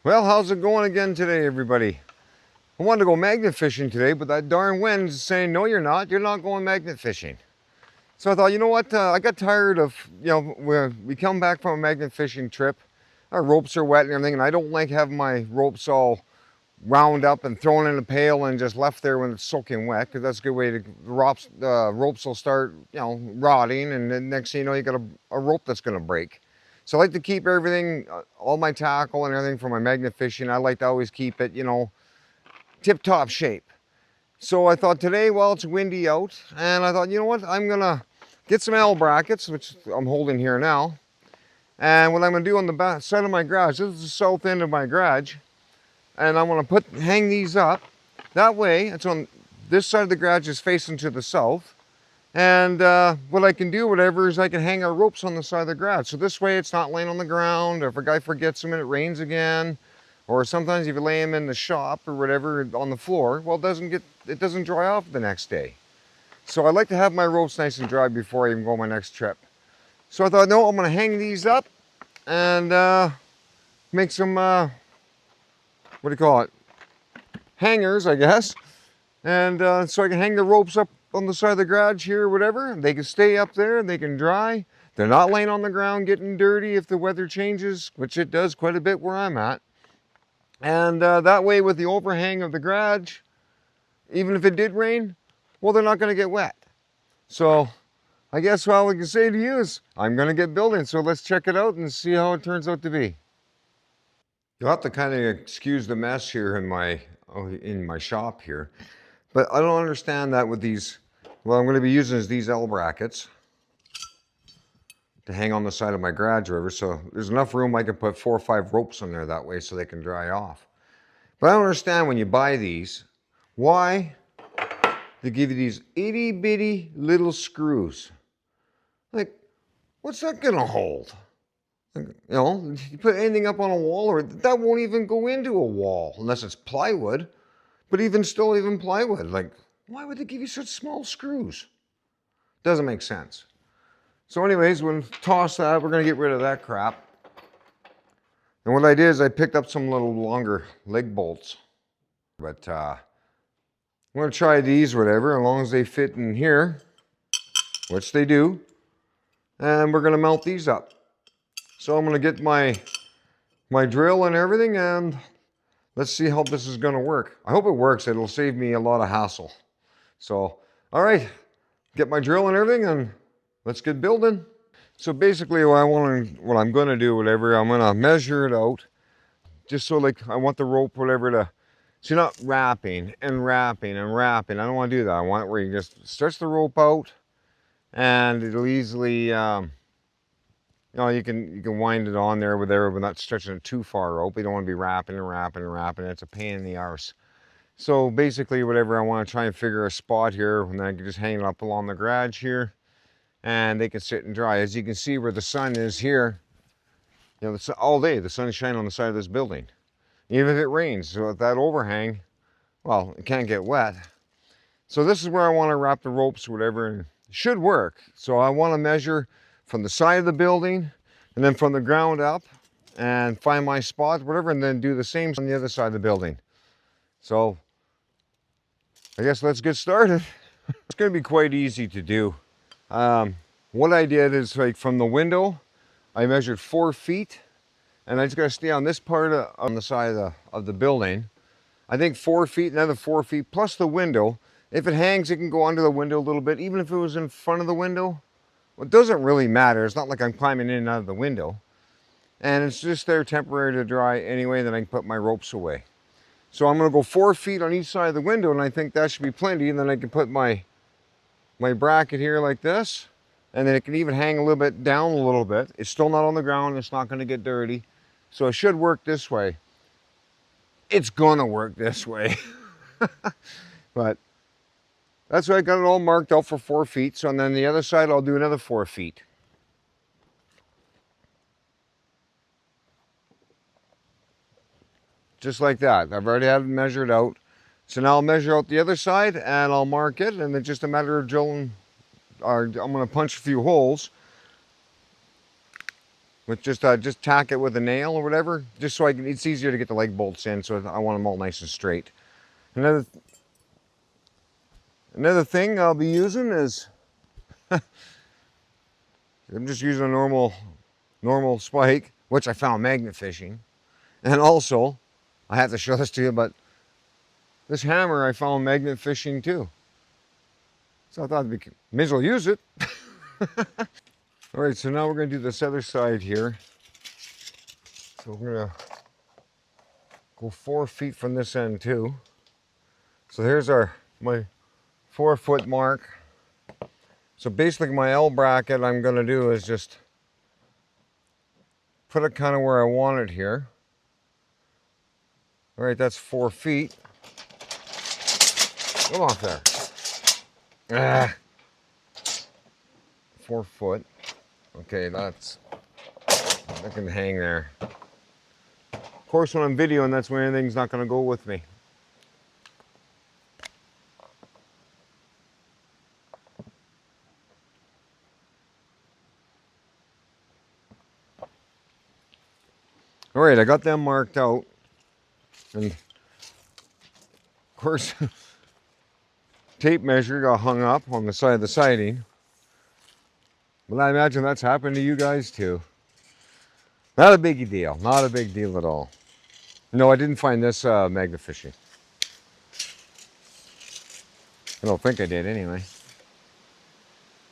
Well, how's it going again today, everybody? I wanted to go magnet fishing today, but that darn wind's saying, no, you're not. You're not going magnet fishing. So I thought, you know what? I got tired of, we come back from a magnet fishing trip. Our ropes are wet and everything, and I don't like having my ropes all wound up and thrown in a pail and just left there when it's soaking wet, because that's a good way to, ropes will start, rotting, and then next thing you know, you got a rope that's going to break. So I like to keep everything, all my tackle and everything for my magnet fishing. I like to always keep it, tip-top shape. So I thought today, well, it's windy out, and I thought, you know what, I'm gonna get some L brackets, which I'm holding here now. And what I'm gonna do on the back side of my garage, this is the south end of my garage, and I'm gonna hang these up. That way, it's on this side of the garage is facing to the south. And what I can do, whatever, is I can hang our ropes on the side of the garage. So this way it's not laying on the ground, or if a guy forgets them and it rains again, or sometimes if you lay them in the shop or whatever on the floor, well, it doesn't dry off the next day. So I like to have my ropes nice and dry before I even go on my next trip. So I thought, no, I'm gonna hang these up and make some, what do you call it? Hangers, I guess. And so I can hang the ropes up on the side of the garage here or whatever. They can stay up there and they can dry. They're not laying on the ground getting dirty if the weather changes, which it does quite a bit where I'm at. And that way, with the overhang of the garage, even if it did rain, well, they're not going to get wet. So I guess all I can say to you is I'm going to get building. So let's check it out and see how it turns out to be. You'll have to kind of excuse the mess here in my shop here. But I don't understand that with these. What I'm going to be using is these L brackets to hang on the side of my garage river. So there's enough room I can put 4 or 5 ropes on there that way so they can dry off. But I don't understand when you buy these, why they give you these itty bitty little screws. Like, what's that gonna hold? Like, you put anything up on a wall, or that won't even go into a wall unless it's plywood. But even plywood, like, why would they give you such small screws? Doesn't make sense. So anyways, we'll toss that. We're gonna get rid of that crap. And what I did is I picked up some little longer leg bolts. But I'm gonna try these, whatever, as long as they fit in here, which they do. And we're gonna mount these up. So I'm gonna get my drill and everything, and let's see how this is gonna work. I hope it works. It'll save me a lot of hassle. So, all right, get my drill and everything, and let's get building. So basically what I'm gonna do, whatever, I'm gonna measure it out, just so like I want the rope, whatever, to, so you're not wrapping and wrapping and wrapping. I don't want to do that. I want it where you just stretch the rope out, and it'll easily, you can wind it on there, whatever, but not stretching it too far out. You don't want to be wrapping and wrapping and wrapping. It's a pain in the arse. So basically, whatever, I want to try and figure a spot here, and then I can just hang it up along the garage here, and they can sit and dry. As you can see where the sun is here, all day the sun is shining on the side of this building. Even if it rains, so with that overhang, well, it can't get wet. So this is where I want to wrap the ropes, whatever, and it should work. So I want to measure from the side of the building, and then from the ground up, and find my spot, whatever, and then do the same on the other side of the building. So I guess let's get started. It's going to be quite easy to do. What I did is, like, from the window, I measured 4 feet, and I just got to stay on this part on the side of the building. I think 4 feet, another 4 feet, plus the window. If it hangs, it can go under the window a little bit, even if it was in front of the window. Well, it doesn't really matter. It's not like I'm climbing in and out of the window. And it's just there temporary to dry anyway, then I can put my ropes away. So I'm going to go 4 feet on each side of the window, and I think that should be plenty. And then I can put my bracket here like this, and then it can even hang a little bit down a little bit. It's still not on the ground. It's not going to get dirty. So it should work this way. It's going to work this way. But that's why I got it all marked out for 4 feet. So and then the other side, I'll do another 4 feet. Just like that. I've already had it measured out. So now I'll measure out the other side and I'll mark it, and it's just a matter of drilling, or I'm going to punch a few holes. with just tack it with a nail or whatever, just so it's easier to get the leg bolts in. So I want them all nice and straight. Another thing I'll be using is I'm just using a normal spike, which I found magnet fishing, and also I have to show this to you, but this hammer I found magnet fishing too. So I thought may as well use it. All right, so now we're going to do this other side here. So we're going to go 4 feet from this end too. So here's my 4-foot mark. So basically my L bracket I'm going to do is just put it kind of where I want it here. All right, that's 4 feet. Come off there. Ah. 4 foot. Okay, that can hang there. Of course, when I'm videoing, that's when anything's not going to go with me. All right, I got them marked out. And of course, tape measure got hung up on the side of the siding. Well, I imagine that's happened to you guys too. Not a big deal. Not a big deal at all. No, I didn't find this magnet fishing. I don't think I did anyway.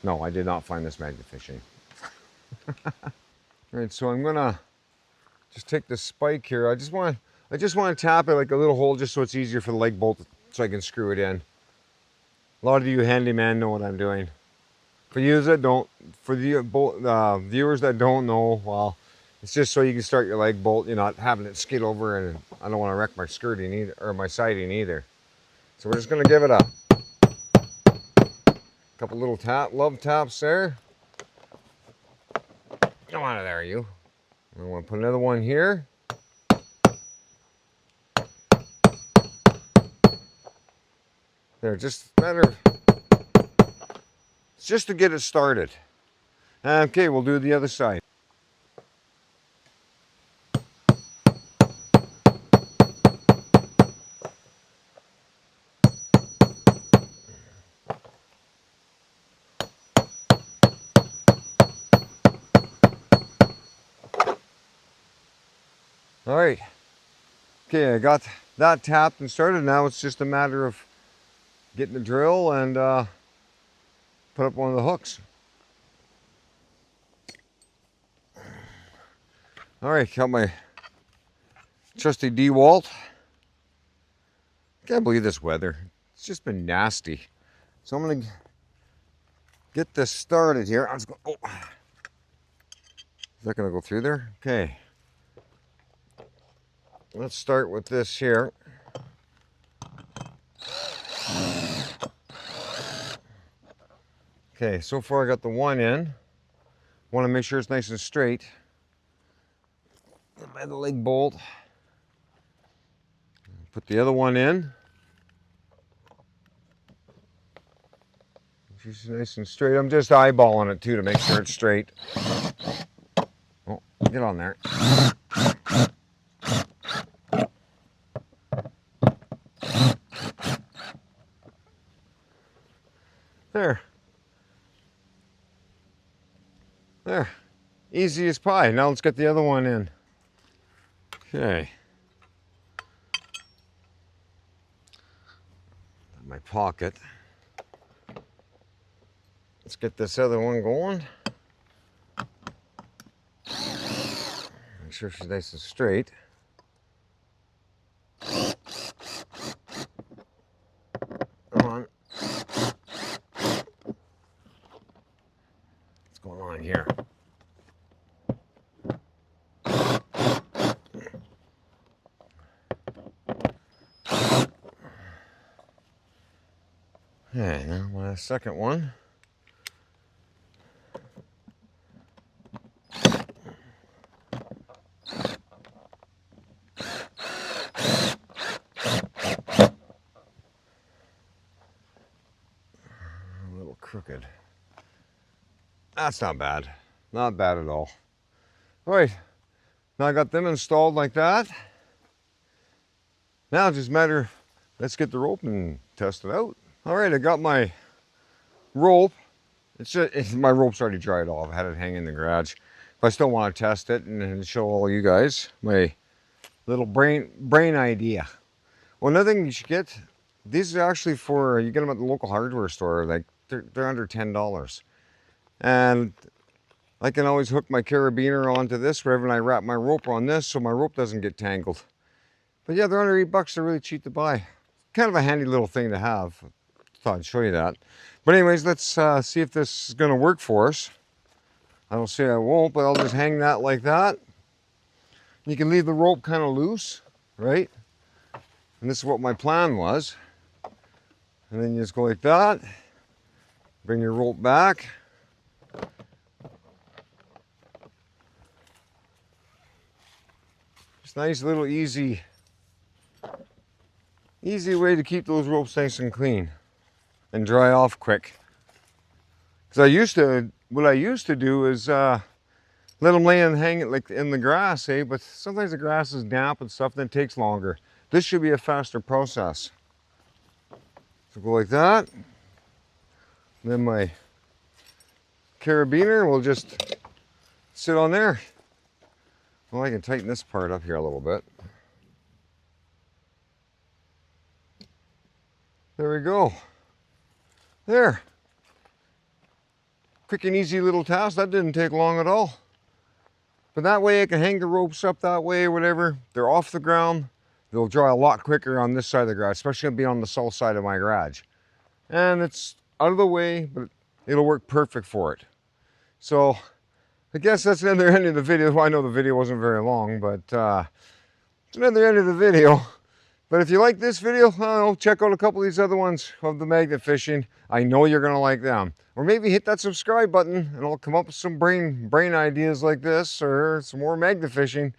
No, I did not find this magnet fishing. All right, so I'm gonna just take this spike here. I just want to tap it like a little hole just so it's easier for the leg bolt so I can screw it in. A lot of you handyman know what I'm doing. For you that don't, for the viewers that don't know, well, it's just so you can start your leg bolt. You're not having it skid over, and I don't want to wreck my skirting either, or my siding either. So we're just gonna give it a couple little love taps there. Come on there, you. I want to put another one here. There, just a matter of, it's just to get it started. Okay, we'll do the other side. All right. Okay, I got that tapped and started. Now it's just a matter of getting the drill and put up one of the hooks. All right, got my trusty DeWalt. Can't believe this weather. It's just been nasty. So I'm gonna get this started here. I'm just going, oh. Is that gonna go through there? Okay. Let's start with this here. Okay, so far I got the one in. Want to make sure it's nice and straight. By the leg bolt. Put the other one in. She's nice and straight. I'm just eyeballing it too to make sure it's straight. Oh, get on there. There. There. Easy as pie. Now let's get the other one in. Okay. In my pocket. Let's get this other one going. Make sure she's nice and straight. Come on. What's going on here? Okay, now my second one. A little crooked. That's not bad. Not bad at all. All right, now I got them installed like that. Now it's just a matter, let's get the rope and test it out. All right, I got my rope. My rope's already dried off. I had it hanging in the garage. But I still want to test it and show all you guys my little brain idea. Well, another thing you should get, these are actually for, you get them at the local hardware store, like they're under $10. And I can always hook my carabiner onto this wherever I wrap my rope on this so my rope doesn't get tangled. But yeah, they're under $8. They're really cheap to buy. Kind of a handy little thing to have. Thought I'd show you that. But anyways, let's see if this is going to work for us. I don't say I won't, but I'll just hang that like that. You can leave the rope kind of loose, right? And this is what my plan was. And then you just go like that. Bring your rope back. Just nice little easy way to keep those ropes nice and clean and dry off quick. Because what I used to do is let them lay and hang it like in the grass, but sometimes the grass is damp and stuff, then it takes longer. This should be a faster process. So go like that. Then my carabiner will just sit on there. Well, I can tighten this part up here a little bit. There we go. There. Quick and easy little task. That didn't take long at all. But that way I can hang the ropes up that way or whatever. They're off the ground. They'll dry a lot quicker on this side of the garage, especially being on the south side of my garage. And it's out of the way, but it'll work perfect for it. So I guess that's the end of the video. Well, I know the video wasn't very long, but it's another end of the video. But if you like this video, I don't know, check out a couple of these other ones of the magnet fishing. I know you're going to like them. Or maybe hit that subscribe button and I'll come up with some brain ideas like this or some more magnet fishing.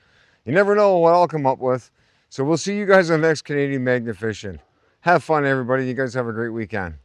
You never know what I'll come up with. So we'll see you guys on the next Canadian magnet fishing. Have fun, everybody. You guys have a great weekend.